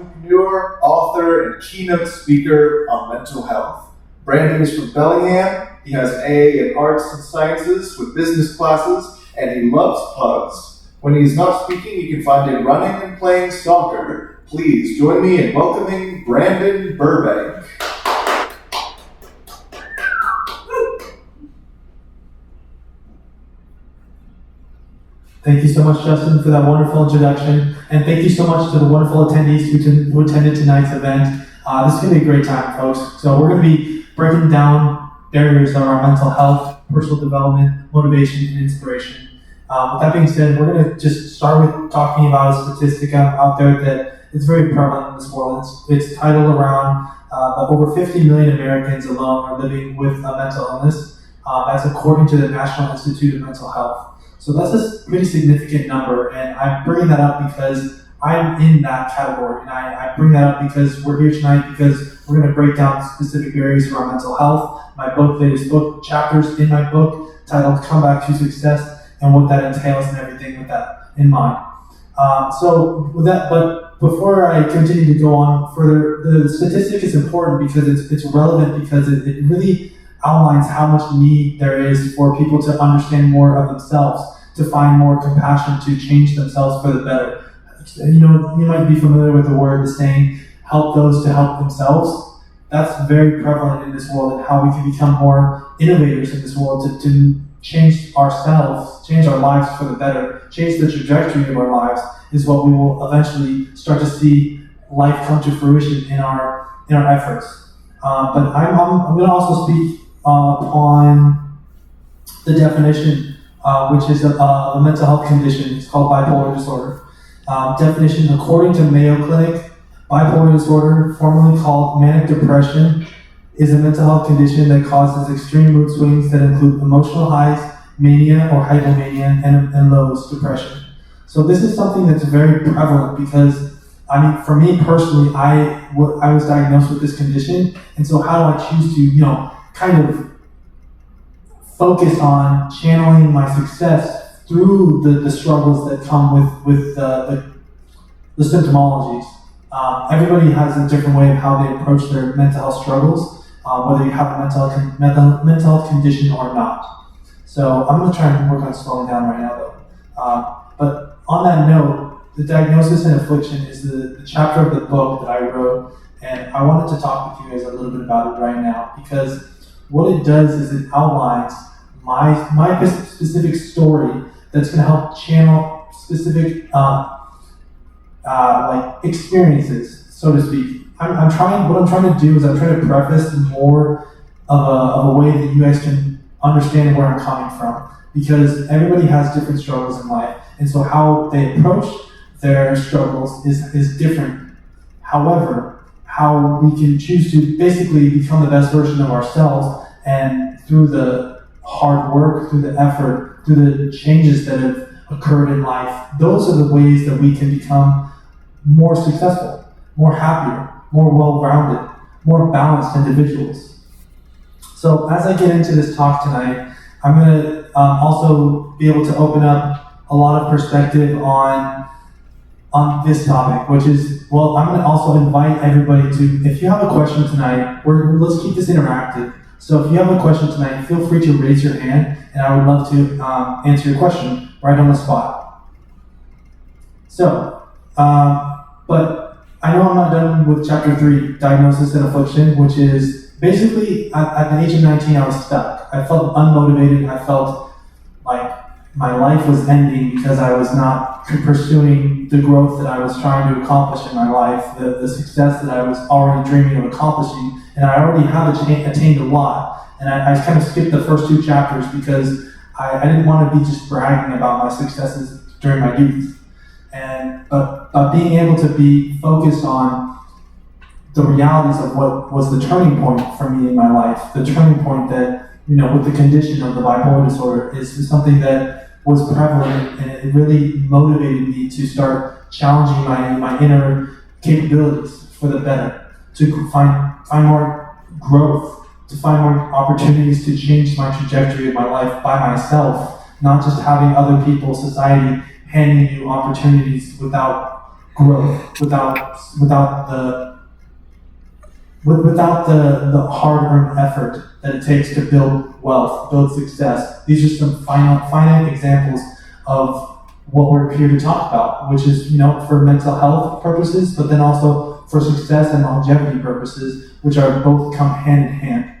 entrepreneur, author, and keynote speaker on mental health. Brandon is from Bellingham. He has an AA in Arts and Sciences with business classes, and he loves pugs. When he's not speaking, you can find him running and playing soccer. Please join me in welcoming Brandon Burbank. Thank you so much, Justin, for that wonderful introduction. And thank you so much to the wonderful attendees who attended tonight's event. This is going to be a great time, folks. So we're going to be breaking down barriers that are mental health, personal development, motivation, and inspiration. With that being said, we're going to just start with talking about a statistic out there that is very prevalent in this world. It's titled around over 50 million Americans alone are living with a mental illness. That's according to the National Institute of Mental Health. So that's a pretty significant number, and I'm bringing that up because I'm in that category. And I bring that up because we're here tonight because we're going to break down specific areas around mental health. My latest book, chapters in my book titled Come Back to Success, and what that entails and everything with that in mind. So with that, but before I continue to go on further, the statistic is important because it's relevant because it really outlines how much need there is for people to understand more of themselves, to find more compassion, to change themselves for the better. You know, you might be familiar with the saying, help those to help themselves. That's very prevalent in this world, and how we can become more innovators in this world to change ourselves, change our lives for the better, change the trajectory of our lives is what we will eventually start to see life come to fruition in our efforts. But I'm going to also speak upon the definition, which is a mental health condition. It's called bipolar disorder. Definition, according to Mayo Clinic, bipolar disorder, formerly called manic depression, is a mental health condition that causes extreme mood swings that include emotional highs, mania or hypomania, and lows, depression. So this is something that's very prevalent because, for me personally, I was diagnosed with this condition, and so how do I choose to, kind of focus on channeling my success through the struggles that come with the symptomologies. Everybody has a different way of how they approach their mental health struggles, whether you have a mental health condition or not. So I'm going to try and work on slowing down right now, though. But on that note, the diagnosis and affliction is the chapter of the book that I wrote, and I wanted to talk with you guys a little bit about it right now, because what it does is it outlines my specific story that's going to help channel specific experiences, so to speak. What I'm trying to do is I'm trying to preface more of a way that you guys can understand where I'm coming from, because everybody has different struggles in life, and so how they approach their struggles is different. However, how we can choose to basically become the best version of ourselves, and through the hard work, through the effort, through the changes that have occurred in life, those are the ways that we can become more successful, more happier, more well-rounded, more balanced individuals. So as I get into this talk tonight, I'm going to also be able to open up a lot of perspective on this topic, which is, I'm going to also invite everybody to, if you have a question tonight, let's keep this interactive. So if you have a question tonight, feel free to raise your hand, and I would love to answer your question right on the spot. So, but I know I'm not done with chapter 3, diagnosis and affliction, which is basically at the age of 19, I was stuck. I felt unmotivated. I felt like my life was ending because I was not pursuing the growth that I was trying to accomplish in my life, the success that I was already dreaming of accomplishing. And I already have attained a lot. And I kind of skipped the first 2 chapters because I didn't want to be just bragging about my successes during my youth. But being able to be focused on the realities of what was the turning point for me in my life, the turning point that, with the condition of the bipolar disorder is something that was prevalent, and it really motivated me to start challenging my inner capabilities for the better, to find more growth, to find more opportunities to change my trajectory of my life by myself, not just having other people, society, handing you opportunities without growth, without the hard-earned effort that it takes to build wealth, build success. These are some finite examples of what we're here to talk about, which is, for mental health purposes, but then also for success and longevity purposes, which are both come hand in hand.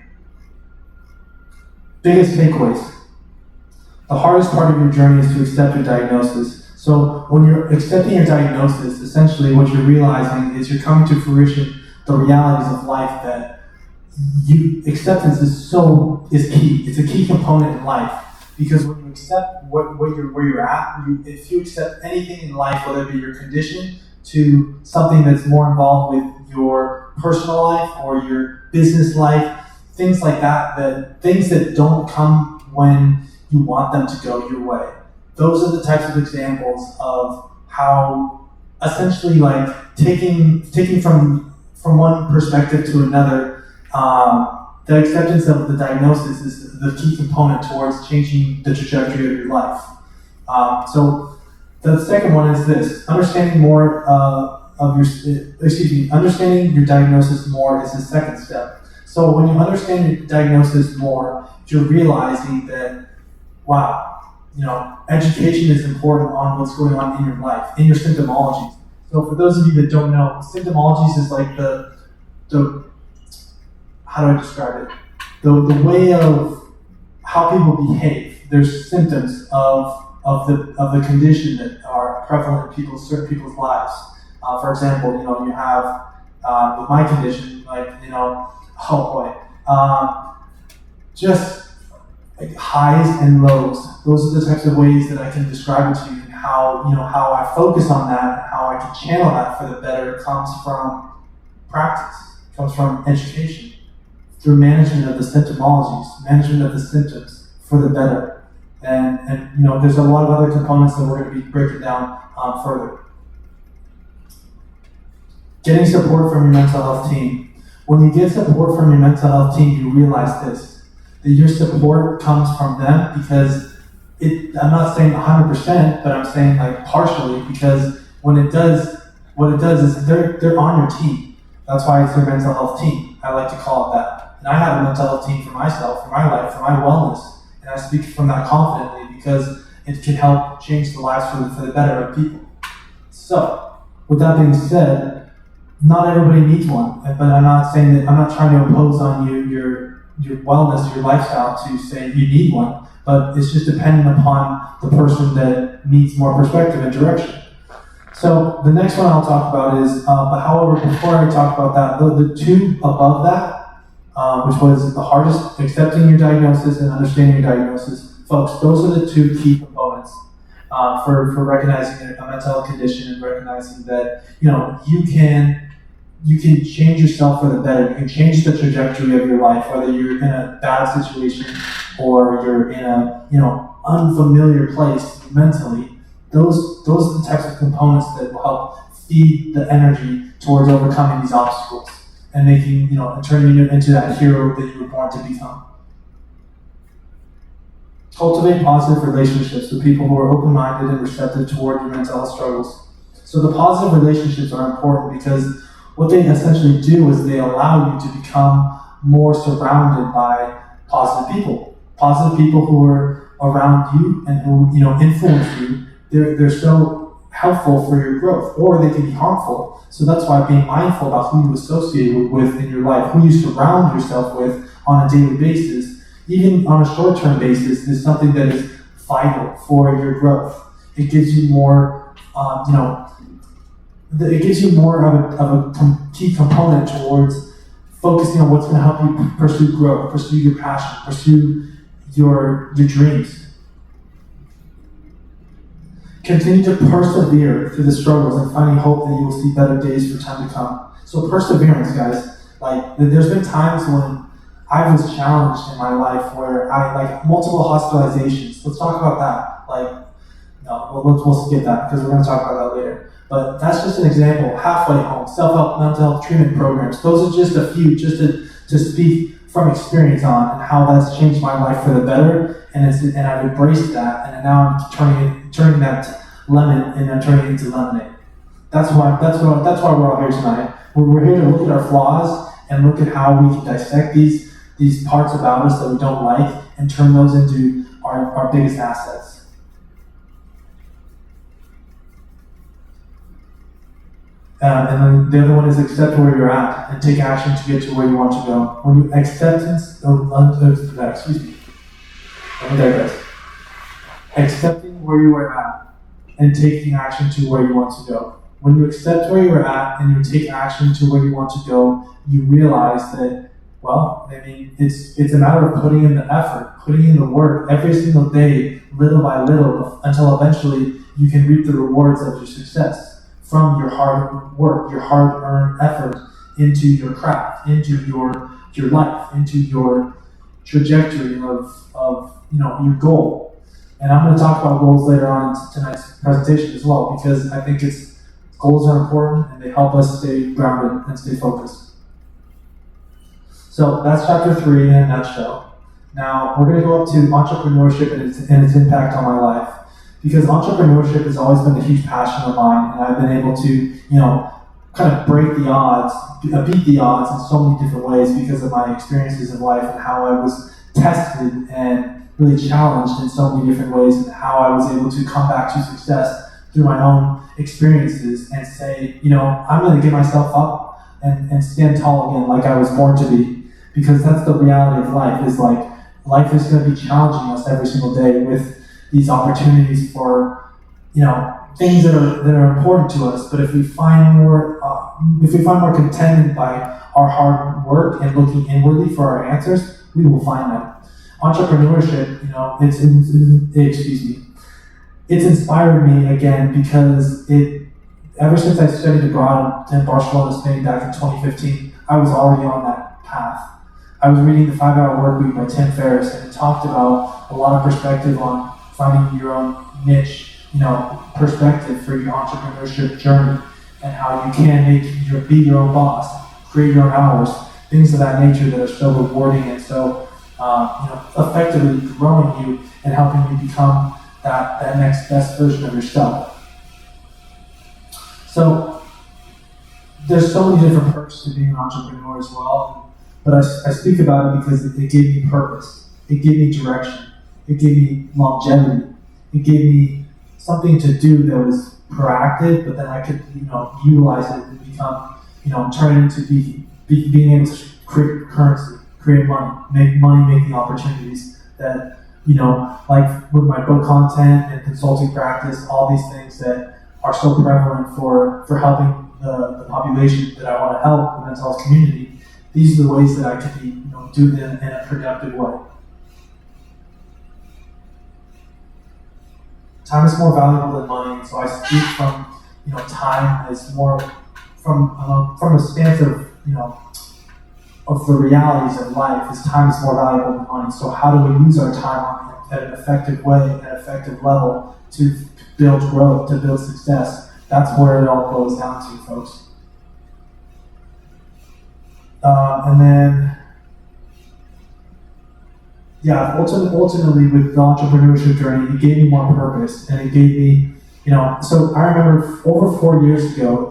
Biggest takeaways. The hardest part of your journey is to accept your diagnosis. So when you're accepting your diagnosis, essentially what you're realizing is you're coming to fruition the realities of life that acceptance is key. It's a key component in life. Because when you accept where you're at, if you accept anything in life, whether it be your condition to something that's more involved with your personal life or your business life, things like that, things that don't come when you want them to go your way. Those are the types of examples of how essentially taking from one perspective to another, the acceptance of the diagnosis is the key component towards changing the trajectory of your life. So the second one is this: understanding understanding your diagnosis more is the second step. So when you understand your diagnosis more, you're realizing that, wow, education is important on what's going on in your life, in your symptomologies. So for those of you that don't know, symptomologies is like the how do I describe it? The way of how people behave. There's symptoms of the condition that are prevalent in certain people's lives. For example, you have with my condition, just like highs and lows. Those are the types of ways that I can describe it to you, and how I focus on that, and how I can channel that for the better. It comes from practice, it comes from education, through management of the symptomologies, management of the symptoms for the better. And there's a lot of other components that we're going to be breaking down further. Getting support from your mental health team. When you get support from your mental health team, you realize this, that your support comes from them, because I'm not saying 100%, but I'm saying partially, because what it does is they're on your team. That's why it's your mental health team. I like to call it that. And I have a mental health team for myself, for my life, for my wellness. And I speak from that confidently because it can help change the lives for the better of people. So, with that being said, not everybody needs one. But I'm not trying to impose on you your wellness, your lifestyle, to say you need one. But it's just dependent upon the person that needs more perspective and direction. So the next one I'll talk about is, but however, before I talk about that, the two above that, which was the hardest, accepting your diagnosis and understanding your diagnosis, folks, those are the two key components for recognizing a mental health condition, and recognizing that you can change yourself for the better. You can change the trajectory of your life, whether you're in a bad situation or you're in a unfamiliar place mentally. Those are the types of components that will help feed the energy towards overcoming these obstacles and making, and turning you into that hero that you were born to become. Cultivate positive relationships with people who are open-minded and receptive toward your mental health struggles. So the positive relationships are important because what they essentially do is they allow you to become more surrounded by positive people who are around you and who influence you. They're so helpful for your growth, or they can be harmful. So that's why being mindful about who you associate with in your life, who you surround yourself with on a daily basis, even on a short-term basis, is something that is vital for your growth. It gives you more, it gives you more of a key component towards focusing on what's going to help you pursue growth, pursue your passion, pursue your dreams. Continue to persevere through the struggles and finding hope that you will see better days for time to come. So perseverance, guys. There's been times when I was challenged in my life where I multiple hospitalizations. Let's talk about that. We'll skip that because we're going to talk about that later. But that's just an example. Halfway home, self-help, mental health treatment programs. Those are just a few, just to speak from experience on and how that's changed my life for the better. And I've embraced that, and now I'm turning that lemon and I'm turning it into lemonade. That's why we're all here tonight. We're here to look at our flaws and look at how we can dissect these parts about us that we don't like and turn those into our biggest assets. And then the other one is accept where you're at and take action to get to where you want to go. When you excuse me. Let me digress. Accepting where you are at and taking action to where you want to go. When you accept where you are at and you take action to where you want to go, you realize that, it's a matter of putting in the effort, putting in the work every single day, little by little, until eventually you can reap the rewards of your success from your hard work, your hard-earned effort into your craft, into your life, into your trajectory of your goal. And I'm going to talk about goals later on in tonight's presentation as well, because I think goals are important and they help us stay grounded and stay focused. So that's chapter 3 in a nutshell. Now we're going to go up to entrepreneurship and its impact on my life, because entrepreneurship has always been a huge passion of mine, and I've been able to, kind of break the odds, beat the odds in so many different ways because of my experiences in life and how I was tested and really challenged in so many different ways, and how I was able to come back to success through my own experiences and say, I'm going to get myself up and stand tall again like I was born to be. Because that's the reality of life, is like life is going to be challenging us every single day with these opportunities for, things that are important to us. But if we find more contentment by our hard work and looking inwardly for our answers, we will find them. Entrepreneurship, it's inspired me again, because ever since I studied abroad in Barcelona, Spain back in 2015, I was already on that path. I was reading The 5-Hour Workweek by Tim Ferriss, and it talked about a lot of perspective on finding your own niche, perspective for your entrepreneurship journey, and how you can be your own boss, create your own hours, things of that nature that are so rewarding and so effectively growing you and helping you become that next best version of yourself. So there's so many different perks to being an entrepreneur as well. But I speak about it because it gave me purpose. It gave me direction. It gave me longevity. It gave me something to do that was proactive, but then I could, utilize it and become, turn it into being able to create currency, create money, making opportunities that, like with my book content and consulting practice, all these things that are so prevalent for helping the population that I want to help, the mental health community. These are the ways that I can do them in a productive way. Time is more valuable than money, so I speak from time as more from a stance of the realities of life. Is time is more valuable than money. So how do we use our time at an effective way, at an effective level, to build growth, to build success? That's where it all boils down to, folks. Ultimately with the entrepreneurship journey, it gave me more purpose, and it gave me, so I remember over 4 years ago,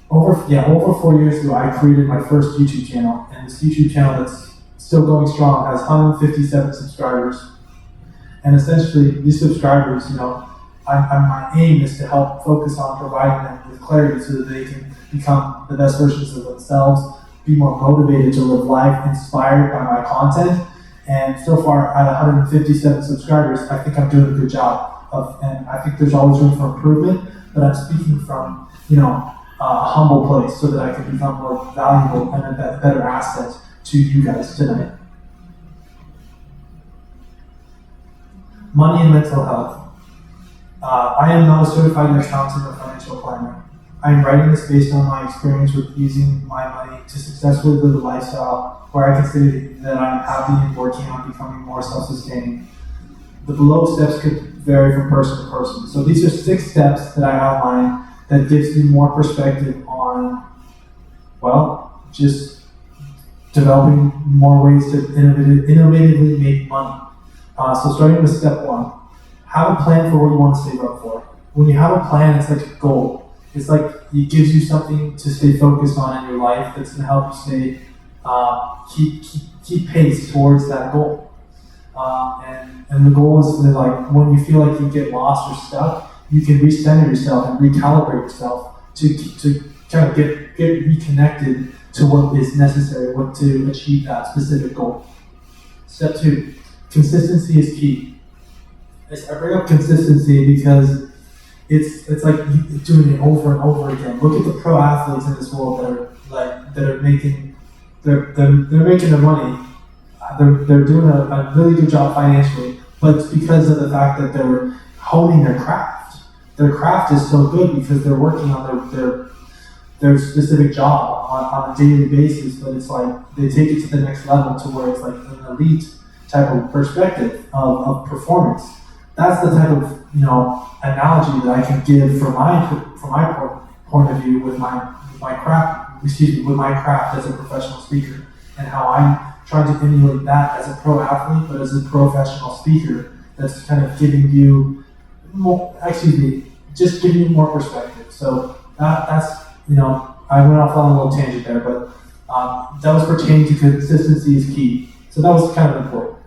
over 4 years ago, I created my first YouTube channel, and this YouTube channel that's still going strong has 157 subscribers. And essentially, these subscribers, my aim is to help focus on providing them with clarity so that they can become the best versions of themselves, be more motivated to live life inspired by my content. And so far, at 157 subscribers, I think I'm doing a good job and I think there's always room for improvement, but I'm speaking from, a humble place so that I can become more valuable and a better asset to you guys tonight. Money and mental health. I am not a certified accountant or financial planner. I am writing this based on my experience with using my money to successfully live a lifestyle where I can say that I'm happy and working on becoming more self-sustaining. The below steps could vary from person to person. So these are 6 steps that I outline that gives you more perspective on, just developing more ways to innovatively make money. So starting with step 1, have a plan for what you want to save up for. When you have a plan, it's like a goal. It's like it gives you something to stay focused on in your life that's going to help you stay keep pace towards that goal. And the goal is that, like, when you feel like you get lost or stuck, you can recenter yourself and recalibrate yourself to kind of get reconnected to what is necessary, what to achieve that specific goal. Step 2, consistency is key. I bring up consistency because it's like doing it over and over again. Look at the pro athletes in this world that are making their money. They're doing a really good job financially, but it's because of the fact that they're honing their craft. Their craft is so good because they're working on their specific job on a daily basis, but it's like they take it to the next level to where it's like an elite type of perspective of performance. That's the type of analogy that I can give from my point of view with my craft as a professional speaker, and how I'm trying to emulate that as a pro athlete, but as a professional speaker that's kind of giving you just giving you more perspective. So that's I went off on a little tangent there, but that was pertaining to consistency is key. So that was kind of important.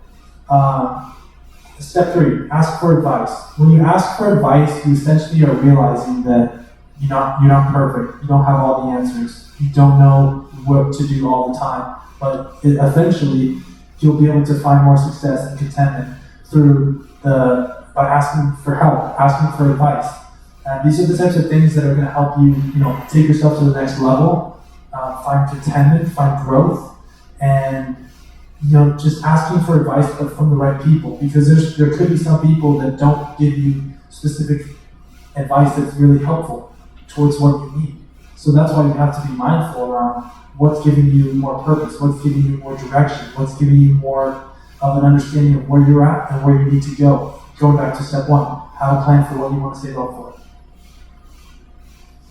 Step 3, ask for advice. When you ask for advice, you essentially are realizing that you're not perfect. You don't have all the answers. You don't know what to do all the time. But eventually, you'll be able to find more success and contentment by asking for help, asking for advice. These are the types of things that are going to help you, take yourself to the next level, find contentment, find growth, and just asking for advice, but from the right people, because there could be some people that don't give you specific advice that's really helpful towards what you need. So that's why you have to be mindful around what's giving you more purpose, what's giving you more direction, what's giving you more of an understanding of where you're at and where you need to go. Going back to step 1, have a plan for what you want to save up for.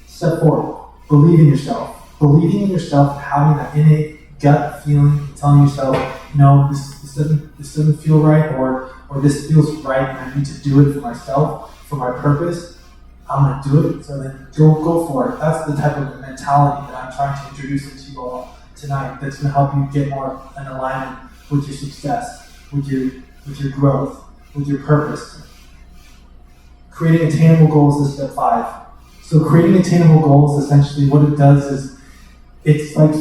Step 4, believe in yourself. Believing in yourself, having that innate gut feeling, telling yourself, this doesn't feel right, or this feels right, and I need to do it for myself, for my purpose. I'm going to do it. So then go for it. That's the type of mentality that I'm trying to introduce into you all tonight. That's going to help you get more in alignment with your success, with your growth, with your purpose. Creating attainable goals is step 5. So creating attainable goals, essentially what it does is it's like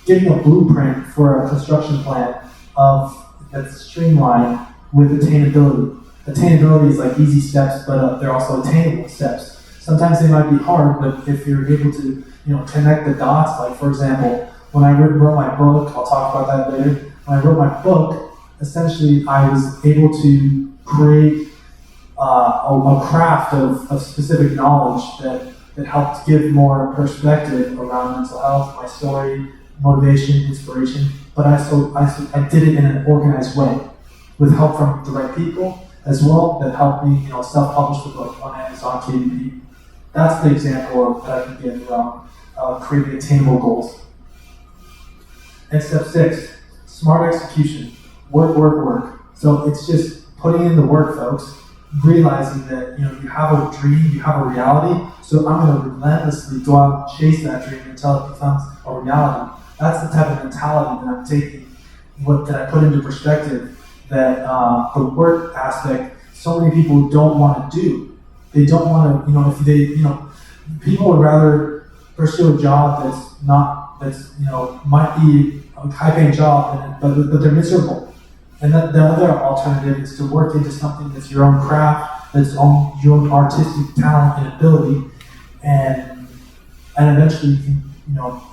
getting a blueprint for a construction plan that's streamlined with attainability. Attainability is like easy steps, but they're also attainable steps. Sometimes they might be hard, but if you're able to connect the dots, like for example, when I wrote my book, I'll talk about that later. When I wrote my book, essentially I was able to create a craft of specific knowledge that helped give more perspective around mental health, my story, motivation, inspiration, but I did it in an organized way with help from the right people as well that helped me self-publish the book on Amazon KDP. That's the example that I can give around creating attainable goals. And step 6, smart execution. Work. So it's just putting in the work, folks, realizing that you have a dream, you have a reality, so I'm going to relentlessly go out and chase that dream until it becomes a reality. That's the type of mentality that I'm taking, that I put into perspective, that the work aspect, so many people don't want to do. They don't want to, people would rather pursue a job might be a high-paying job, but they're miserable. And the other alternative is to work into something that's your own craft, that's your own artistic talent and ability, and eventually you can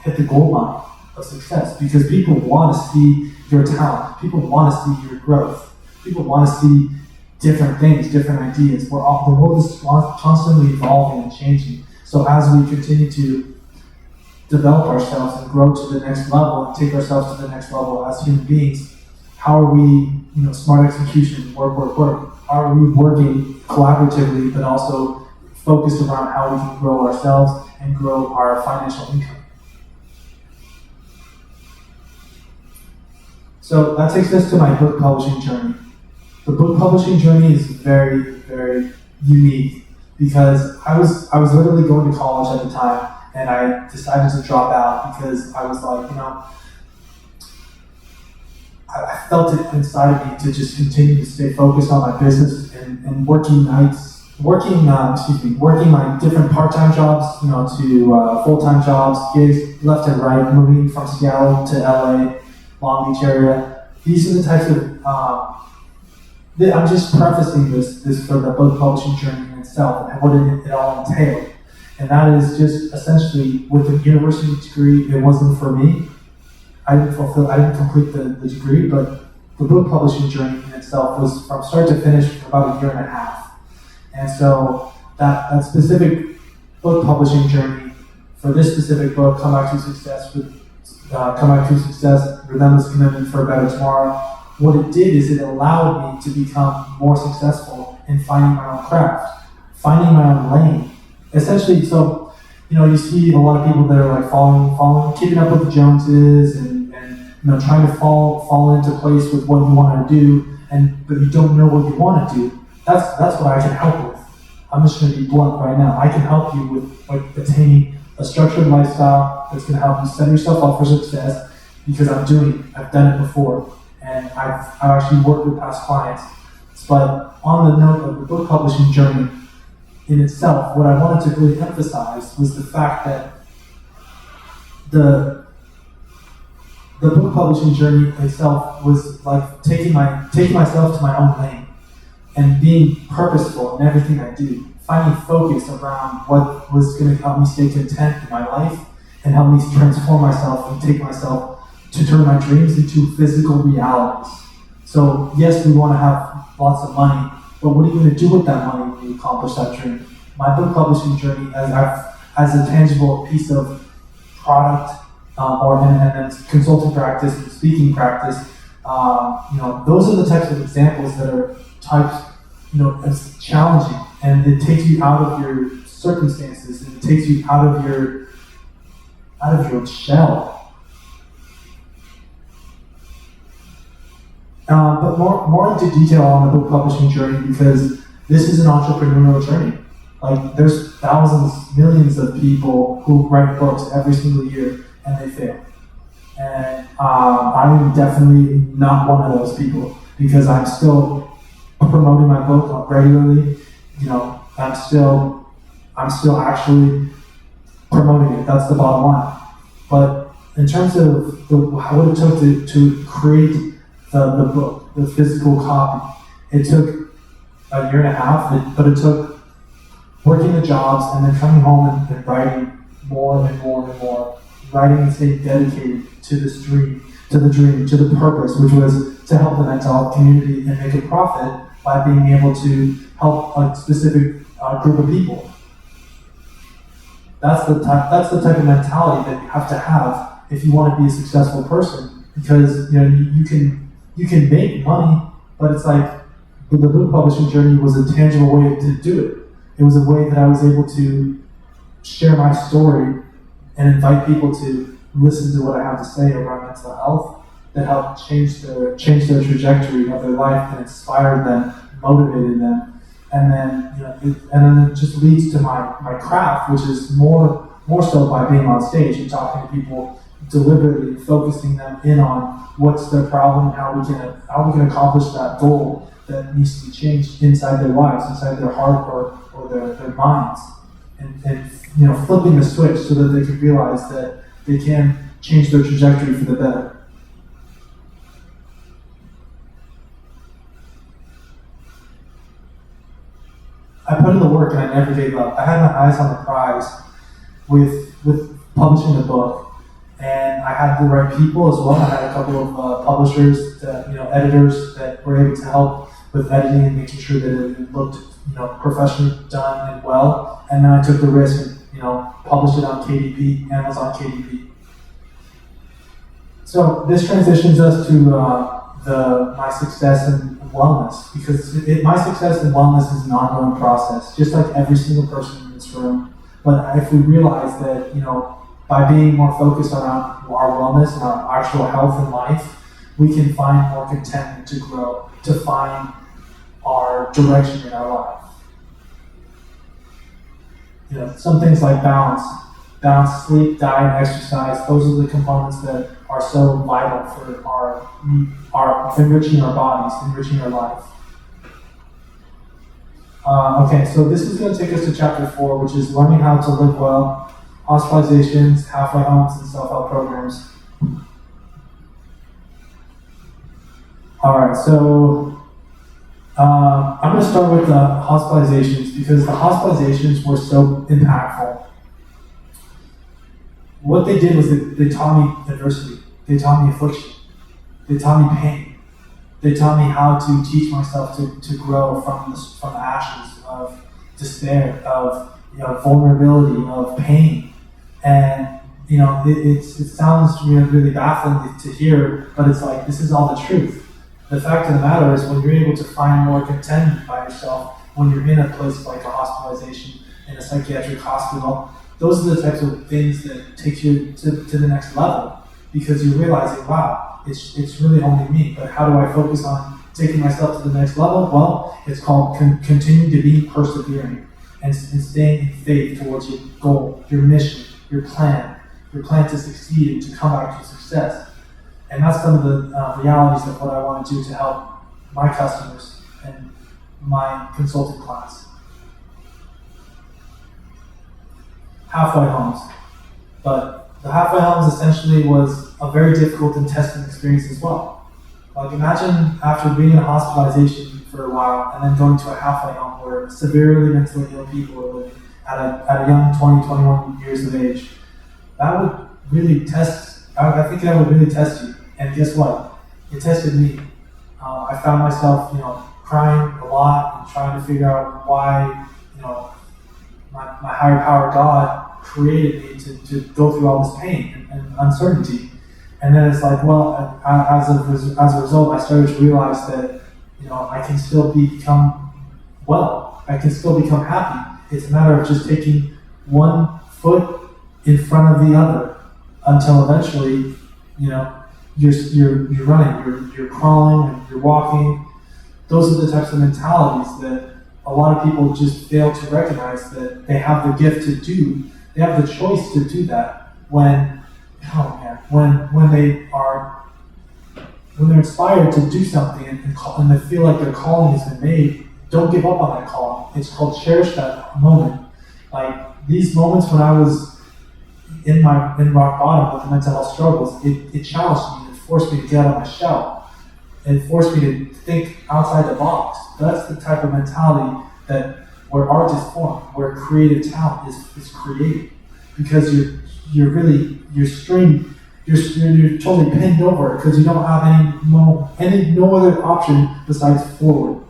hit the goal line of success, because people want to see your talent, people want to see your growth, people want to see different things, different ideas. The world is constantly evolving and changing. So as we continue to develop ourselves and grow to the next level and take ourselves to the next level as human beings, how are we, smart execution, work. How are we working collaboratively, but also focused around how we can grow ourselves and grow our financial income? So that takes us to my book publishing journey. The book publishing journey is very, very unique because I was literally going to college at the time, and I decided to drop out because I was like, I felt it inside of me to just continue to stay focused on my business and working nights, working my different part-time jobs, to full-time jobs, gigs left and right, moving from Seattle to LA, Long Beach area. These are the types of, I'm just prefacing this for the book publishing journey in itself and what it all entailed. And that is just essentially, with the university degree, it wasn't for me. I didn't complete the degree, but the book publishing journey in itself was from start to finish for about a year and a half. And so that specific book publishing journey for this specific book, Come Back to Success, Relentless Commitment for a Better Tomorrow, what it did is it allowed me to become more successful in finding my own craft, finding my own lane. Essentially, so, you see a lot of people that are like following, keeping up with the Joneses and trying to fall into place with what you want to do, but you don't know what you want to do. That's what I can help with. I'm just going to be blunt right now. I can help you with attaining a structured lifestyle that's going to help you set yourself up for success, because I've done it before, and I've actually worked with past clients. But on the note of the book publishing journey in itself, what I wanted to really emphasize was the fact that the book publishing journey itself was like taking myself to my own lane and being purposeful in everything I do, finding focus around what was going to help me stay content in my life and help me transform myself and take myself to turn my dreams into physical realities. So yes, we want to have lots of money, but what are you going to do with that money when you accomplish that dream? My book publishing journey as a tangible piece of product, and consulting practice and speaking practice, those are the types of examples that are it's challenging, and it takes you out of your circumstances, and it takes you out of your shell. But more into detail on the book publishing journey, because this is an entrepreneurial journey. Like, there's thousands, millions of people who write books every single year, and they fail. And I'm definitely not one of those people, because I'm still promoting my book regularly. I'm still actually promoting it. That's the bottom line. But in terms of what it took to create the book, the physical copy, it took a year and a half, but it took working the jobs and then coming home and writing more and more and more, writing and staying dedicated to this dream, to the purpose, which was to help the mental health community and make a profit by being able to help a specific group of people. That's the type of mentality that you have to have if you want to be a successful person, because you can make money, but it's like the book publishing journey was a tangible way to do it. It was a way that I was able to share my story and invite people to listen to what I have to say around mental health, that helped change the trajectory of their life and inspired them, motivated them, and then it just leads to my craft, which is more so by being on stage and talking to people deliberately, focusing them in on what's their problem and how we can accomplish that goal that needs to be changed inside their lives, inside their heart or their minds, and flipping the switch so that they can realize that they can change their trajectory for the better. I put in the work and I never gave up. I had my eyes on the prize with publishing the book, and I had the right people as well. I had a couple of publishers, editors that were able to help with editing and making sure that it looked professionally done and well. And then I took the risk and published it on KDP, Amazon KDP. So this transitions us to my success and wellness, because my success and wellness is an ongoing process, just like every single person in this room. But if we realize that, by being more focused on our wellness and our actual health in life, we can find more contentment to grow, to find our direction in our life. some things like balance, sleep, diet, exercise. Those are the components that are so vital for our enriching our bodies, enriching our life. Okay, so this is going to take us to chapter 4, which is learning how to live well, hospitalizations, halfway homes, and self-help programs. All right, so I'm going to start with the hospitalizations because the hospitalizations were so impactful. What they did was they taught me adversity. They taught me affliction. They taught me pain. They taught me how to teach myself to grow from the ashes of despair, of vulnerability, of pain. And it sounds really baffling to hear, but it's like this is all the truth. The fact of the matter is, when you're able to find more contentment by yourself, when you're in a place like a hospitalization in a psychiatric hospital, those are the types of things that take you to the next level, because you're realizing, wow, it's really only me, but how do I focus on taking myself to the next level? Well, it's called continuing to be persevering and staying in faith towards your goal, your mission, your plan to succeed and to come back to success. And that's some of the realities of what I want to do to help my customers and my consulting clients. Halfway homes. But the halfway homes essentially was a very difficult and testing experience as well. Like, imagine after being in a hospitalization for a while and then going to a halfway home where severely mentally ill people are living at a young 20, 21 years of age. That would really I think that would really test you. And guess what? It tested me. I found myself, crying a lot and trying to figure out why, my higher power God created me to go through all this pain and uncertainty. And then it's like, well, as a result, I started to realize that, I can still become well. I can still become happy. It's a matter of just taking one foot in front of the other until eventually, you're running, you're crawling, and you're walking. Those are the types of mentalities that a lot of people just fail to recognize, that they have the gift to do. They have the choice to do that when they're inspired to do something and they feel like their calling has been made. Don't give up on that calling. It's called cherish that moment. Like these moments when I was in rock bottom with the mental health struggles, it challenged me. It forced me to get out of my shell. It forced me to think outside the box. That's the type of mentality where art is formed, where creative talent is created, because you're totally pinned over because you don't have no other option besides forward.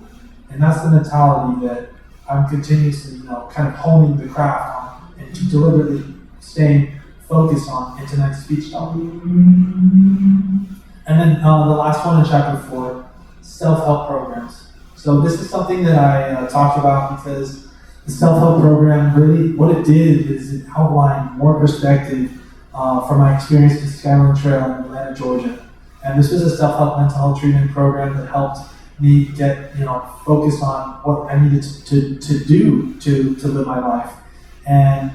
And that's the mentality that I'm continuously kind of honing the craft on and deliberately staying focused on in tonight's speech talk. And then the last one in chapter 4, self-help programs. So this is something that I talked about because the self-help program, really what it did is it outlined more perspective from my experience in Skyline Trail in Atlanta, Georgia. And this was a self-help mental health treatment program that helped me get focused on what I needed to do to live my life. And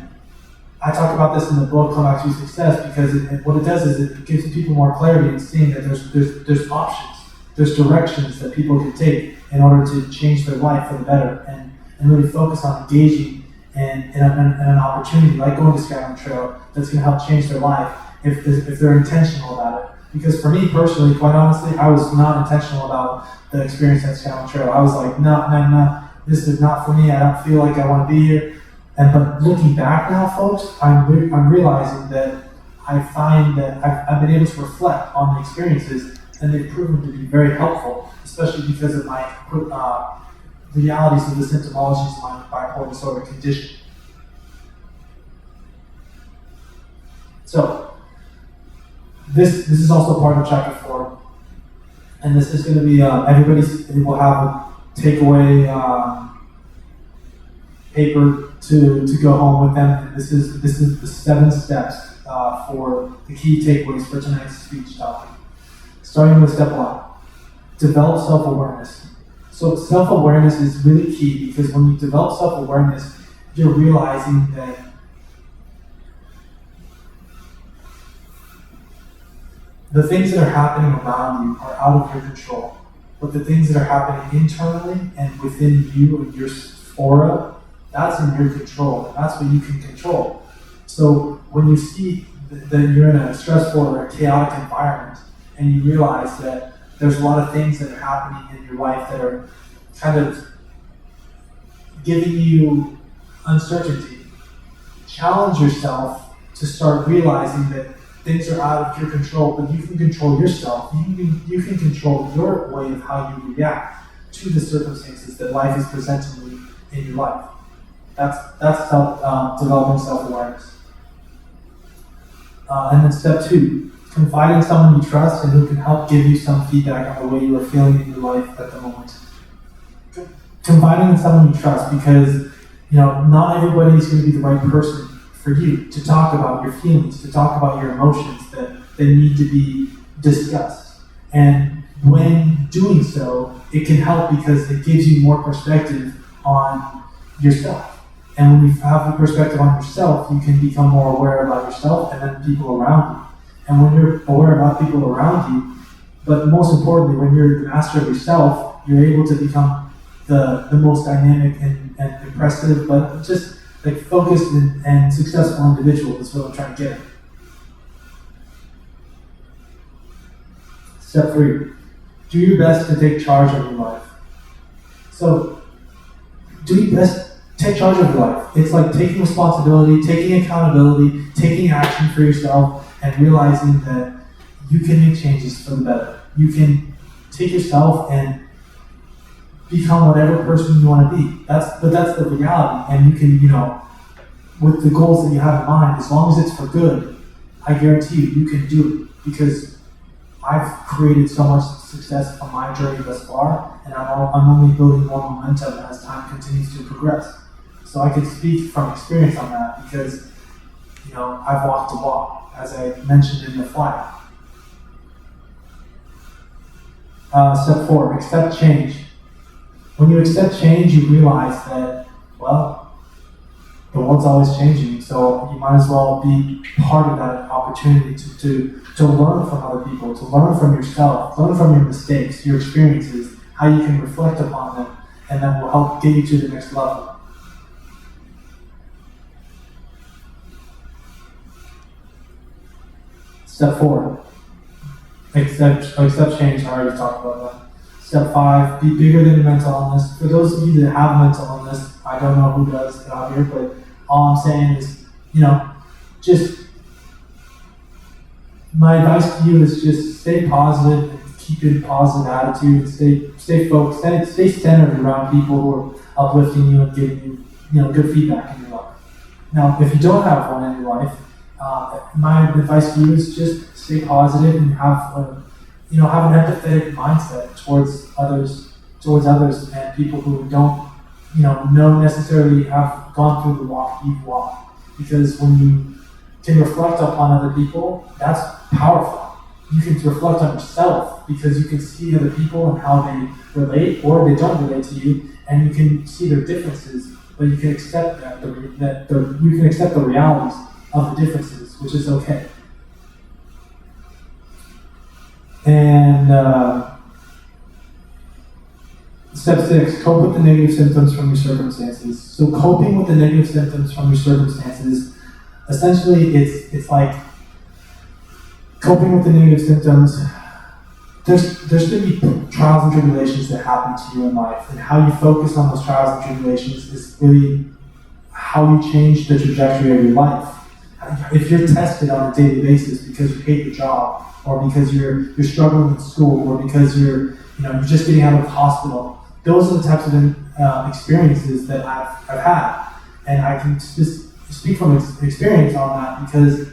I talk about this in the book, Come Back to Success, because what it does is it gives people more clarity in seeing that there's options, there's directions that people can take in order to change their life for the better and really focus on engaging in an opportunity like going to Skyline Trail that's going to help change their life if they're intentional about it. Because for me personally, quite honestly, I was not intentional about the experience at Skyline Trail. I was like, no, this is not for me. I don't feel like I want to be here. But looking back now, folks, I'm realizing that I find that I've been able to reflect on the experiences, and they've proven to be very helpful, especially because of my realities of the symptomologies of my bipolar disorder condition. So, this is also part of chapter 4, and this is going to be everybody will have a takeaway paper to go home with them. This is the 7 steps for the key takeaways for tonight's speech topic. Starting with step 1, develop self-awareness. So self-awareness is really key, because when you develop self-awareness, you're realizing that the things that are happening around you are out of your control. But the things that are happening internally and within you and your aura, that's in your control, and that's what you can control. So when you see that you're in a stressful or a chaotic environment, and you realize that there's a lot of things that are happening in your life that are kind of giving you uncertainty, challenge yourself to start realizing that things are out of your control, but you can control yourself. You can control your way of how you react to the circumstances that life is presenting you in your life. That's developing self-awareness. And then step 2, confide in someone you trust and who can help give you some feedback on the way you are feeling in your life at the moment. Confiding in someone you trust, because not everybody is going to be the right person for you to talk about your feelings, to talk about your emotions that need to be discussed. And when doing so, it can help because it gives you more perspective on yourself. And when you have the perspective on yourself, you can become more aware about yourself and then people around you. And when you're aware about people around you, but most importantly, when you're the master of yourself, you're able to become the most dynamic and impressive, but just like focused and successful individual is what I'm trying to get at. Step 3, do your best to take charge of your life. So, do your best, take charge of your life. It's like taking responsibility, taking accountability, taking action for yourself, and realizing that you can make changes for the better. You can take yourself and become whatever person you want to be. That's the reality. And you can, with the goals that you have in mind, as long as it's for good, I guarantee you can do it. Because I've created so much success on my journey thus far, and I'm only building more momentum as time continues to progress. So I can speak from experience on that because, I've walked the walk, as I mentioned in the flyer. Step 4, accept change. When you accept change, you realize that, the world's always changing, so you might as well be part of that opportunity to learn from other people, to learn from yourself, learn from your mistakes, your experiences, how you can reflect upon them, and that will help get you to the next level. Step 4, accept change. I already talked about that. Step 5, be bigger than your mental illness. For those of you that have mental illness, I don't know who does out here, but all I'm saying is, just my advice to you is just stay positive and keep a positive attitude, and stay focused, stay centered around people who are uplifting you and giving you, good feedback in your life. Now, if you don't have one in your life, my advice to you is just stay positive and have an empathetic mindset towards others and people who don't, necessarily have gone through the walk you've walked. Because when you can reflect upon other people, that's powerful. You can reflect on yourself because you can see other people and how they relate or they don't relate to you, and you can see their differences, but you can accept you can accept the realities of the differences, which is okay. And step 6, cope with the negative symptoms from your circumstances. So coping with the negative symptoms from your circumstances, essentially it's like coping with the negative symptoms. There's going to be trials and tribulations that happen to you in life, and how you focus on those trials and tribulations is really how you change the trajectory of your life. If you're tested on a daily basis because you hate your job, or because you're struggling in school, or because you're just getting out of the hospital, those are the types of experiences that I've had, and I can just speak from experience on that.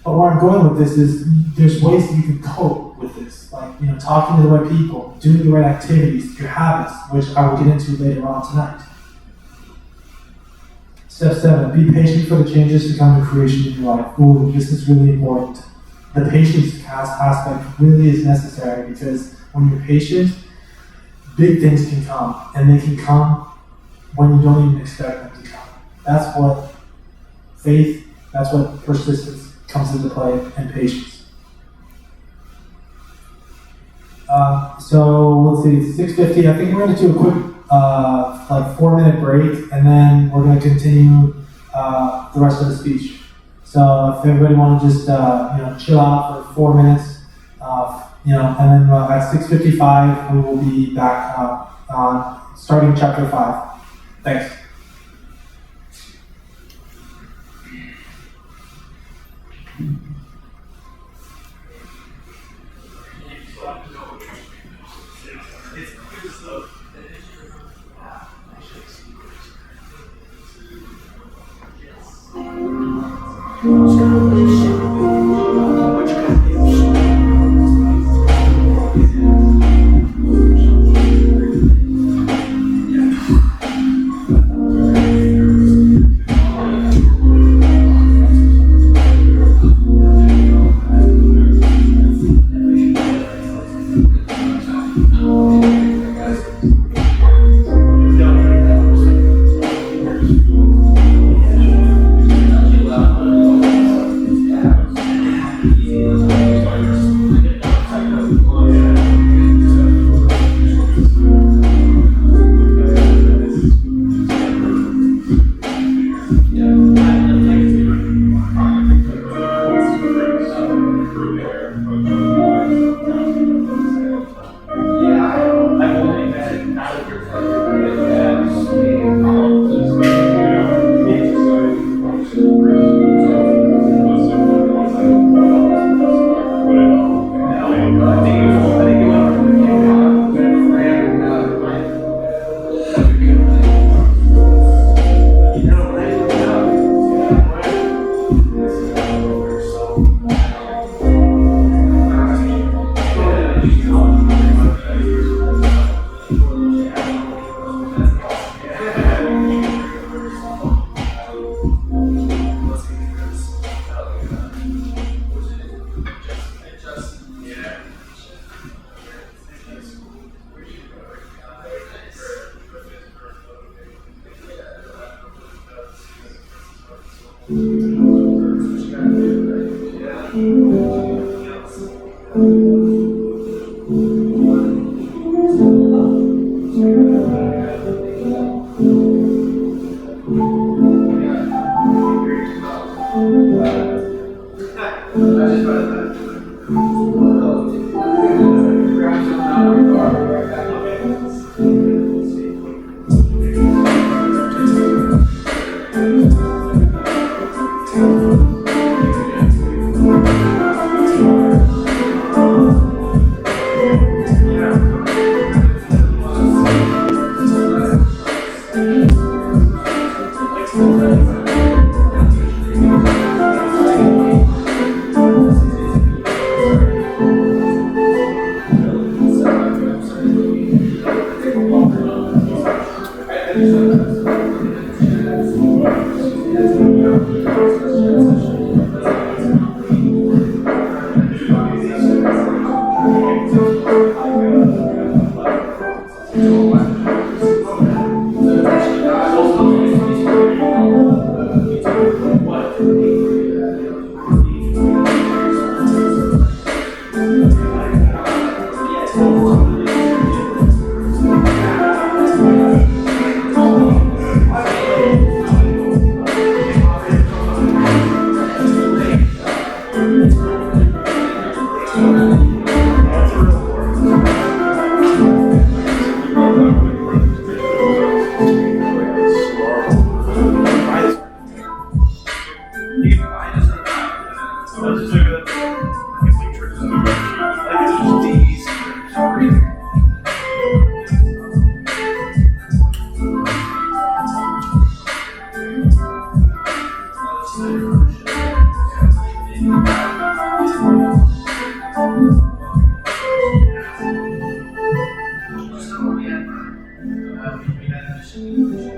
But where I'm going with this is there's ways that you can cope with this, like talking to the right people, doing the right activities, your habits, which I will get into later on tonight. Step 7, be patient for the changes to come to creation in your life. Ooh, this is really important. The patience aspect really is necessary, because when you're patient, big things can come, and they can come when you don't even expect them to come. That's what faith, that's what persistence comes into play, and patience. So let's see, it's 6:50. I think we're going to do a quick 4-minute break, and then we're going to continue the rest of the speech. So if everybody want to just chill out for 4 minutes, and then at 6:55 we will be back on starting chapter 5. Thanks.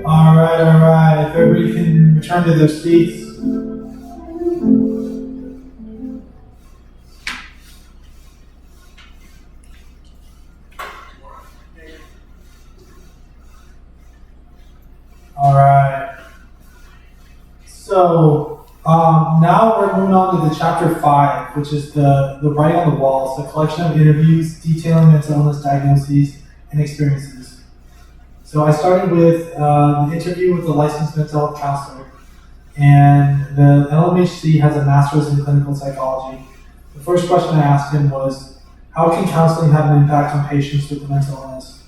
All right. If everybody can return to their seats. Now we're moving on to the chapter 5, which is the writing on the walls, the collection of interviews detailing mental illness diagnoses and experiences. So I started with the interview with the licensed mental health counselor, and the LMHC has a master's in clinical psychology. The first question I asked him was, how can counseling have an impact on patients with a mental illness?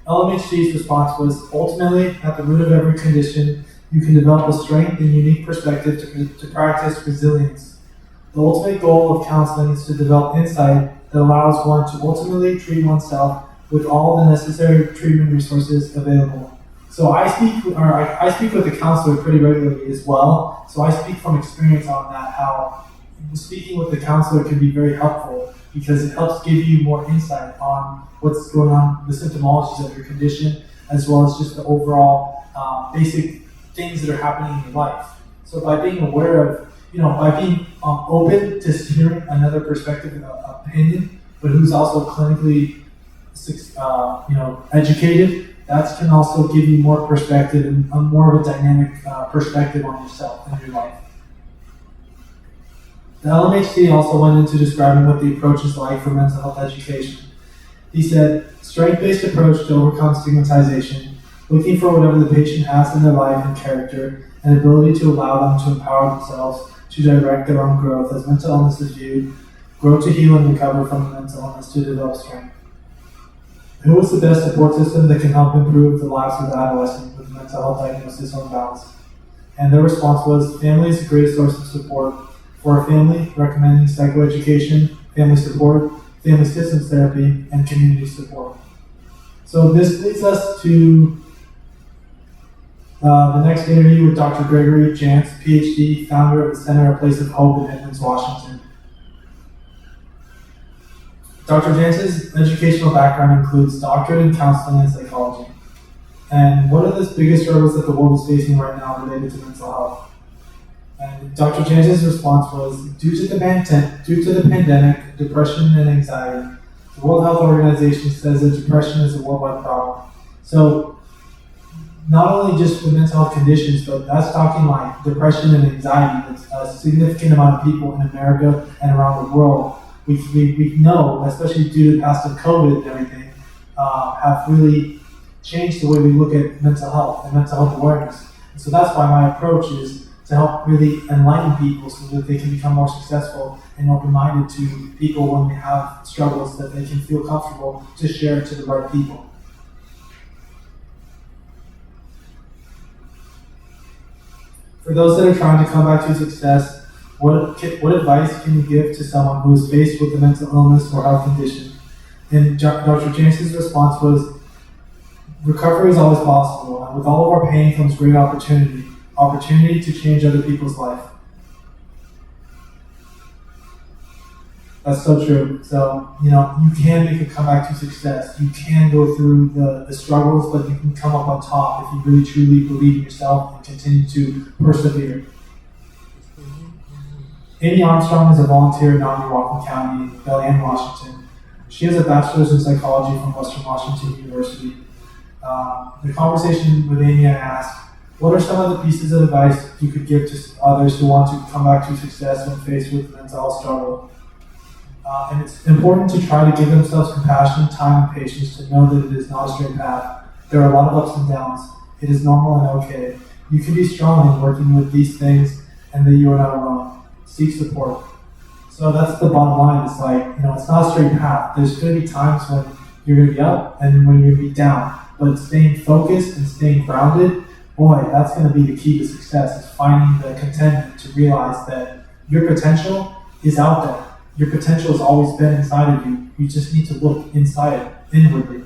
LMHC's response was, ultimately, at the root of every condition, you can develop a strength and unique perspective to practice resilience. The ultimate goal of counseling is to develop insight that allows one to ultimately treat oneself with all the necessary treatment resources available. So I speak with the counselor pretty regularly as well. So I speak from experience on that, how speaking with the counselor can be very helpful because it helps give you more insight on what's going on, the symptomologies of your condition, as well as just the overall basic things that are happening in your life. So by being aware of, by being open to hearing another perspective, opinion, but who's also clinically, educated, that can also give you more perspective and more of a dynamic perspective on yourself and your life. The LMHC also went into describing what the approach is like for mental health education. He said, strength-based approach to overcome stigmatization, looking for whatever the patient has in their life and character, and ability to allow them to empower themselves to direct their own growth as mental illness is viewed, grow to heal and recover from mental illness to develop strength. Who is the best support system that can help improve the lives of the adolescent with mental health diagnosis or imbalance? And their response was, family is a great source of support. For a family, recommending psychoeducation, family support, family systems therapy, and community support. So this leads us to the next interview with Dr. Gregory Jantz, PhD, founder of the Center A Place of Hope in Edmonds, Washington. Dr. Jantz's educational background includes doctorate in counseling and psychology. And what are the biggest struggles that the world is facing right now related to mental health? And Dr. Jantz's response was, due to the pandemic, depression and anxiety, the World Health Organization says that depression is a worldwide problem. So not only just with mental health conditions, but that's talking like depression and anxiety. It's a significant amount of people in America and around the world. We know, especially due to the past of COVID and everything, have really changed the way we look at mental health and mental health awareness. And so that's why my approach is to help really enlighten people so that they can become more successful and open-minded to people when they have struggles, that they can feel comfortable to share it to the right people. For those that are trying to come back to success, what advice can you give to someone who is faced with a mental illness or health condition? And Dr. Jantz's response was, recovery is always possible, and with all of our pain comes great opportunity to change other people's life. That's so true. So, you can make a comeback to success. You can go through the struggles, but you can come up on top if you really truly believe in yourself and continue to persevere. Amy Armstrong is a volunteer in Whatcom County, Bellingham, Washington. She has a bachelor's in psychology from Western Washington University. The conversation with Amy, I asked, what are some of the pieces of advice you could give to others who want to come back to success when faced with mental health struggle? And it's important to try to give themselves compassion, time, and patience to know that it is not a straight path. There are a lot of ups and downs. It is normal and okay. You can be strong in working with these things and that you are not alone. Seek support. So that's the bottom line. It's like, it's not a straight path. There's going to be times when you're going to be up and when you're going to be down. But staying focused and staying grounded, boy, that's going to be the key to success, is finding the contentment to realize that your potential is out there. Your potential has always been inside of you. You just need to look inside it, inwardly.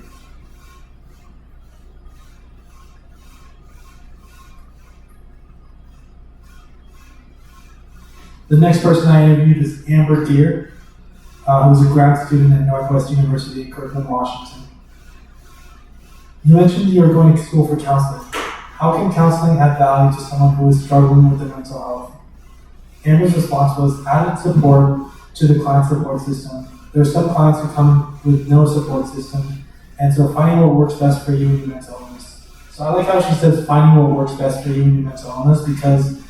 The next person I interviewed is Amber Deer, who's a grad student at Northwest University in Kirkland, Washington. You mentioned you are going to school for counseling. How can counseling add value to someone who is struggling with their mental health? Amber's response was, added support to the client support system. There are some clients who come with no support system, and so finding what works best for you and your mental illness. So I like how she says finding what works best for you and your mental illness, because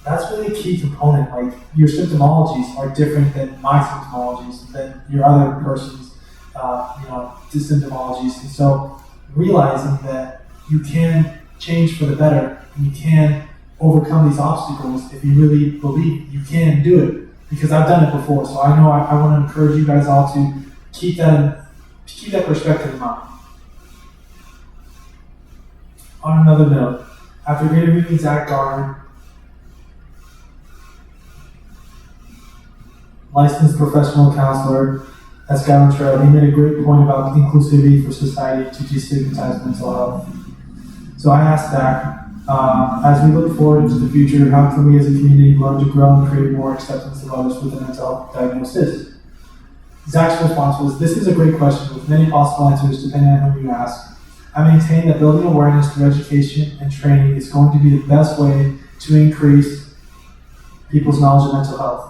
that's really a key component. Like, your symptomologies are different than my symptomologies, than your other person's, symptomologies. And so realizing that you can change for the better, and you can overcome these obstacles if you really believe you can do it. Because I've done it before, so I know I want to encourage you guys all to keep that perspective in mind. On another note, after interviewing Zach Garner, licensed professional counselor at Skyland Trail, he made a great point about inclusivity for society to destigmatize mental health. So I asked Zach, as we look forward into the future, how can we as a community learn to grow and create more acceptance of others with a mental health diagnosis? Zach's response was, this is a great question with many possible answers depending on who you ask. I maintain that building awareness through education and training is going to be the best way to increase people's knowledge of mental health.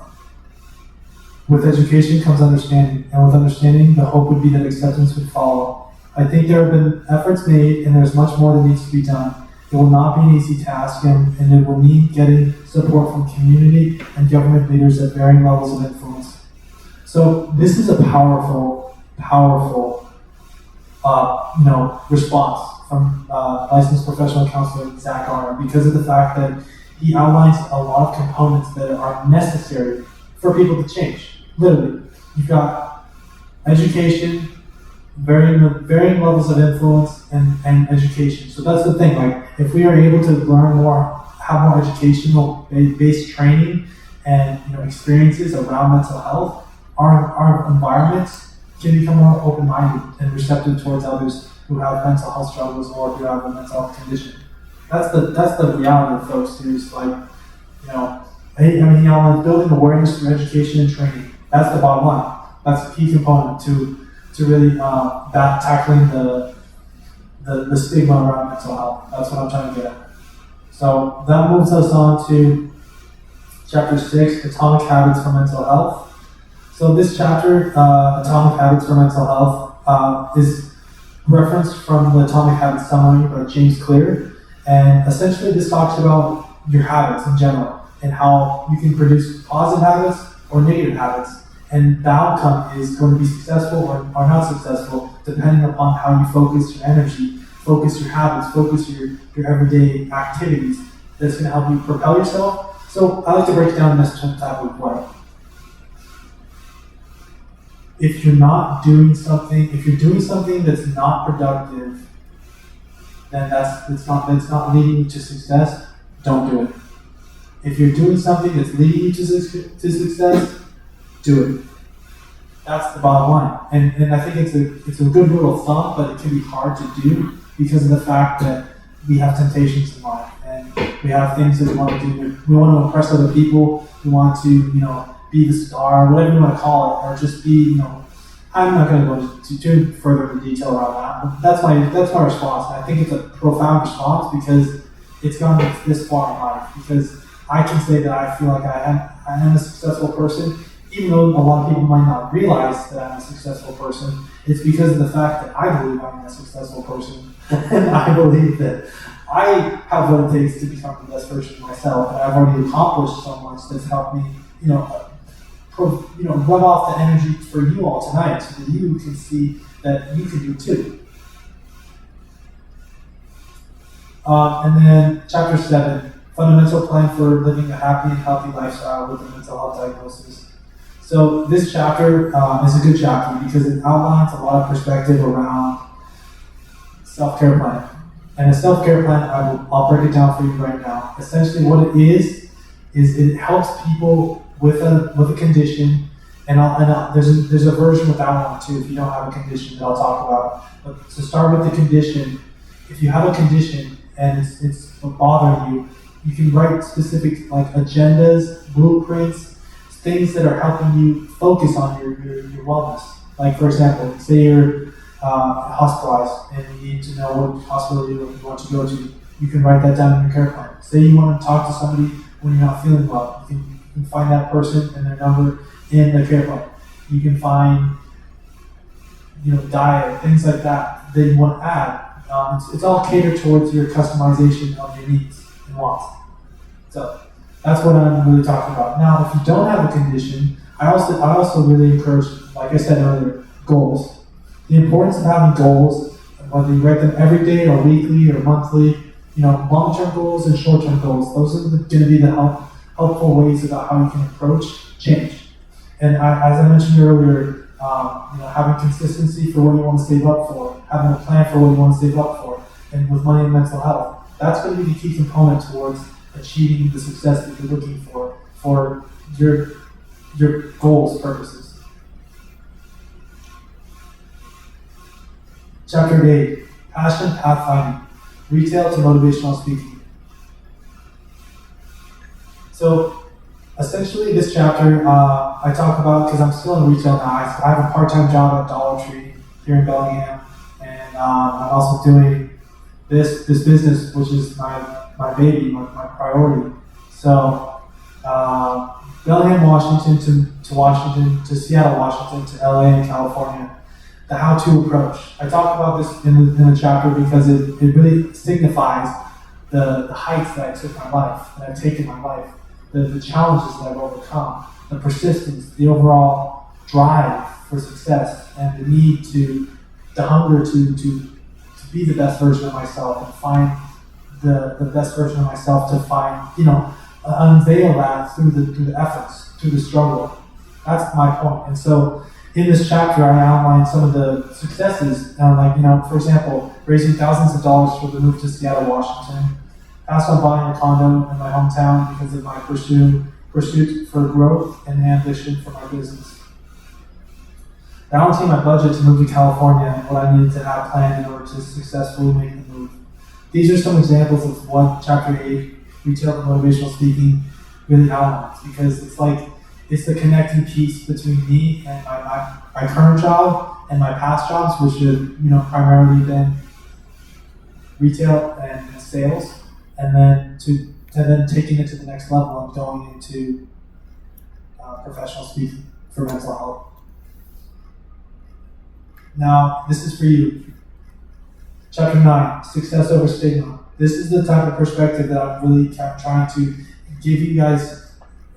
With education comes understanding, and with understanding, the hope would be that acceptance would follow. I think there have been efforts made, and there's much more that needs to be done. It will not be an easy task, and it will mean getting support from community and government leaders at varying levels of influence. So this is a powerful response from licensed professional counselor Zach Garner, because of the fact that he outlines a lot of components that are necessary for people to change. Literally, you've got education, varying levels of influence, and education. So that's the thing. Like, if we are able to learn more, have more educational based training and experiences around mental health, our environments can become more open-minded and receptive towards others who have mental health struggles or who have a mental health condition. That's the reality of folks who is like, building awareness through education and training. That's the bottom line. That's a key component to really tackling the stigma around mental health. That's what I'm trying to get at. So that moves us on to chapter 6, Atomic Habits for Mental Health. So this chapter, Atomic Habits for Mental Health, is referenced from the Atomic Habits Summary by James Clear. And essentially this talks about your habits in general and how you can produce positive habits or negative habits. And the outcome is going to be successful or not successful depending upon how you focus your energy, focus your habits, focus your everyday activities. That's going to help you propel yourself. So I like to break it down in this type of way. If you're doing something that's not productive, then that's not leading you to success, don't do it. If you're doing something that's leading you to success, do it. That's the bottom line. And I think it's a good rule of thumb, but it can be hard to do because of the fact that we have temptations in life and we have things that we want to do. We want to impress other people. We want to, be the star, whatever you want to call it, or just be, I'm not going to go too further into detail around that, but that's my response. And I think it's a profound response because it's gone this far in life. Because I can say that I feel like I am a successful person, even though a lot of people might not realize that I'm a successful person. It's because of the fact that I believe I'm a successful person, and I believe that I have what it takes to become the best version of myself, and I've already accomplished so much that's helped me, rub off the energy for you all tonight so that you can see that you can do too. And then chapter 7, fundamental plan for living a happy and healthy lifestyle with a mental health diagnosis. So this chapter is a good chapter because it outlines a lot of perspective around self-care plan. And a self-care plan, I'll break it down for you right now. Essentially what it is it helps people with a condition, and there's a version without one too if you don't have a condition that I'll talk about. But to start with the condition, if you have a condition and it's bothering you, you can write specific agendas, blueprints, things that are helping you focus on your wellness. Like for example, say you're hospitalized and you need to know what hospital you want to go to. You can write that down in your care plan. Say you want to talk to somebody when you're not feeling well. You can find that person and their number in the care plan. You can find, diet, things like that you want to add. It's all catered towards your customization of your needs and wants. So That's what I'm really talking about. Now, if you don't have a condition, I also really encourage, like I said earlier, goals. The importance of having goals, whether you write them every day or weekly or monthly, long-term goals and short-term goals. Those are going to be the helpful ways about how you can approach change. And as I mentioned earlier, having consistency for what you want to save up for, having a plan for what you want to save up for, and with money and mental health, that's going to be the key component towards achieving the success that you're looking for your goals purposes. Chapter 8, Passion Pathfinding, Retail to Motivational Speaking. So essentially this chapter I talk about, because I'm still in retail now, I have a part-time job at Dollar Tree here in Bellingham, and I'm also doing this business, which is my baby, my priority. So Bellingham, Washington to Washington, to Seattle, Washington, to LA and California. The how-to approach. I talk about this in the chapter because it really signifies the heights that I took in my life, that I've taken in my life, the challenges that I've overcome, the persistence, the overall drive for success, and the need the hunger to be the best version of myself and find the best version of myself, to find, unveil that through the efforts, through the struggle. That's my point. And so in this chapter, I outline some of the successes, for example, raising thousands of dollars for the move to Seattle, Washington, passed on buying a condo in my hometown because of my pursuit for growth and ambition for my business. Balancing my budget to move to California and what I needed to have planned in order to successfully make the move. These are some examples of what Chapter 8, Retail and Motivational Speaking, really outlines, because it's the connecting piece between me and my current job and my past jobs, which have primarily been retail and sales, and then taking it to the next level and going into professional speaking for mental health. Now, this is for you. Chapter 9, Success over Stigma. This is the type of perspective that I'm really trying to give you guys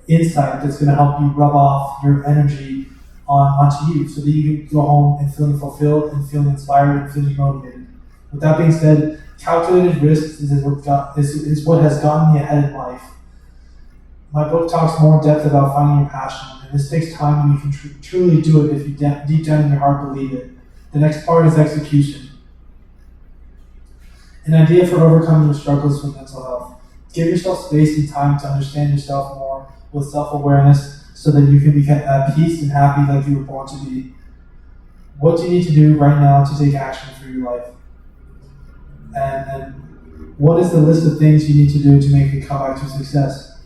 insight that's going to help you rub off your energy onto you, so that you can go home and feeling fulfilled and feeling inspired and feeling motivated. With that being said, calculated risks is what has gotten me ahead in life. My book talks more in depth about finding your passion, and this takes time, and you can truly do it if you deep down in your heart believe it. The next part is execution. An idea for overcoming your struggles with mental health. Give yourself space and time to understand yourself more with self-awareness, so that you can be at peace and happy like you were born to be. What do you need to do right now to take action for your life? And what is the list of things you need to do to make a comeback to success?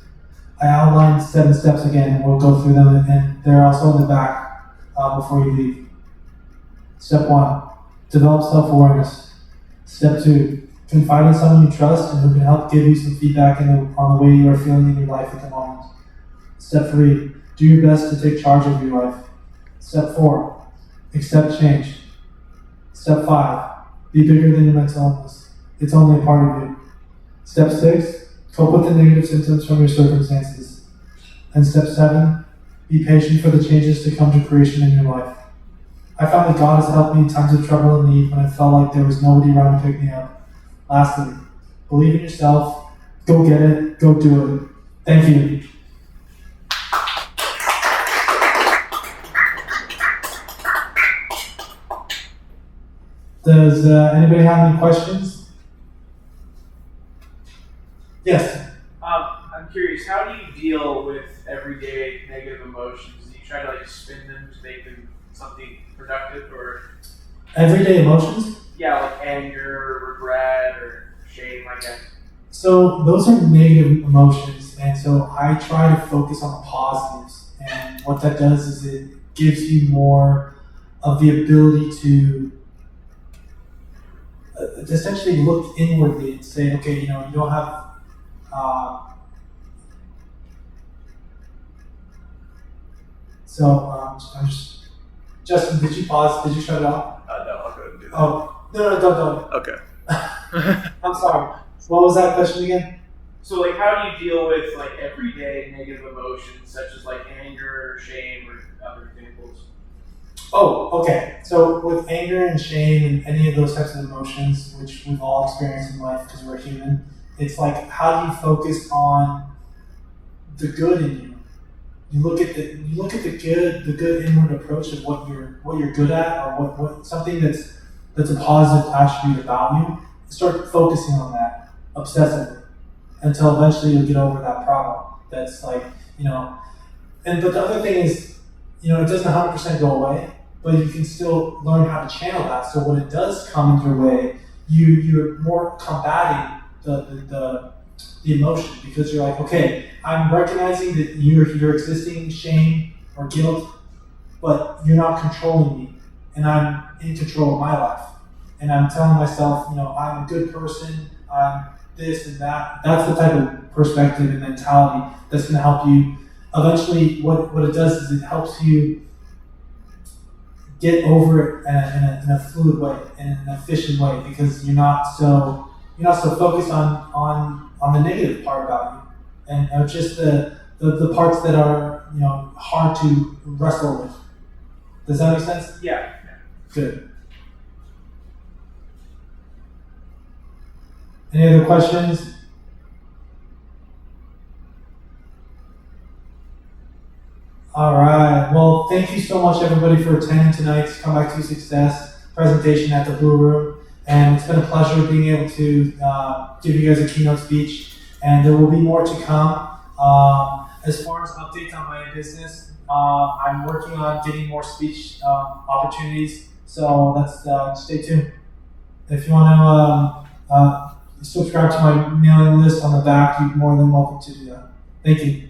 I outlined 7 steps again, and we'll go through them, and they're also in the back before you leave. Step 1, develop self-awareness. Step 2, confide in someone you trust and who can help give you some feedback on the way you are feeling in your life at the moment. Step 3, do your best to take charge of your life. Step 4, accept change. Step 5, be bigger than your mental illness. It's only a part of you. Step 6, cope with the negative symptoms from your circumstances. And step 7, be patient for the changes to come to fruition in your life. I found that God has helped me in times of trouble and need when I felt like there was nobody around to pick me up. Lastly, believe in yourself, go get it, go do it. Thank you. Does anybody have any questions? Yes. I'm curious, how do you deal with everyday negative emotions? Do you try to spin them to make them something productive, or Everyday emotions? like anger, regret, or shame, I guess? So those are negative emotions, and so I try to focus on the positives. And what that does is it gives you more of the ability to essentially look inwardly and say, okay, you don't have I'm just Justin, did you pause? Did you shut it off? No, I'll go ahead and do that. Oh, no, don't. Okay. I'm sorry. What was that question again? So like, how do you deal with like everyday negative emotions such as like anger, shame, or other examples? Oh, okay. So with anger and shame and any of those types of emotions, which we've all experienced in life because we're human, it's like, how do you focus on the good in you? You look at the good inward approach of what you're good at, or what something that's a positive attribute about you. Start focusing on that obsessively until eventually you'll get over that problem. That's like, but the other thing is, it doesn't 100% go away, but you can still learn how to channel that. So when it does come in your way, you're more combating the emotion, because you're like, okay, I'm recognizing that you're existing shame or guilt, but you're not controlling me, and I'm in control of my life. And I'm telling myself, I'm a good person, I'm this and that. That's the type of perspective and mentality that's going to help you. Eventually, what it does is it helps you get over it in a fluid way, in an efficient way, because you're not so focused on the negative part about you, and just the parts that are hard to wrestle with. Does that make sense? Yeah. Good. Any other questions? All right. Well, thank you so much, everybody, for attending tonight's Come Back to Success presentation at the Blue Room. And it's been a pleasure being able to give you guys a keynote speech. And there will be more to come. As far as updates on my business, I'm working on getting more speech opportunities. So that's stay tuned. If you want to subscribe to my mailing list on the back, you're more than welcome to do that. Thank you.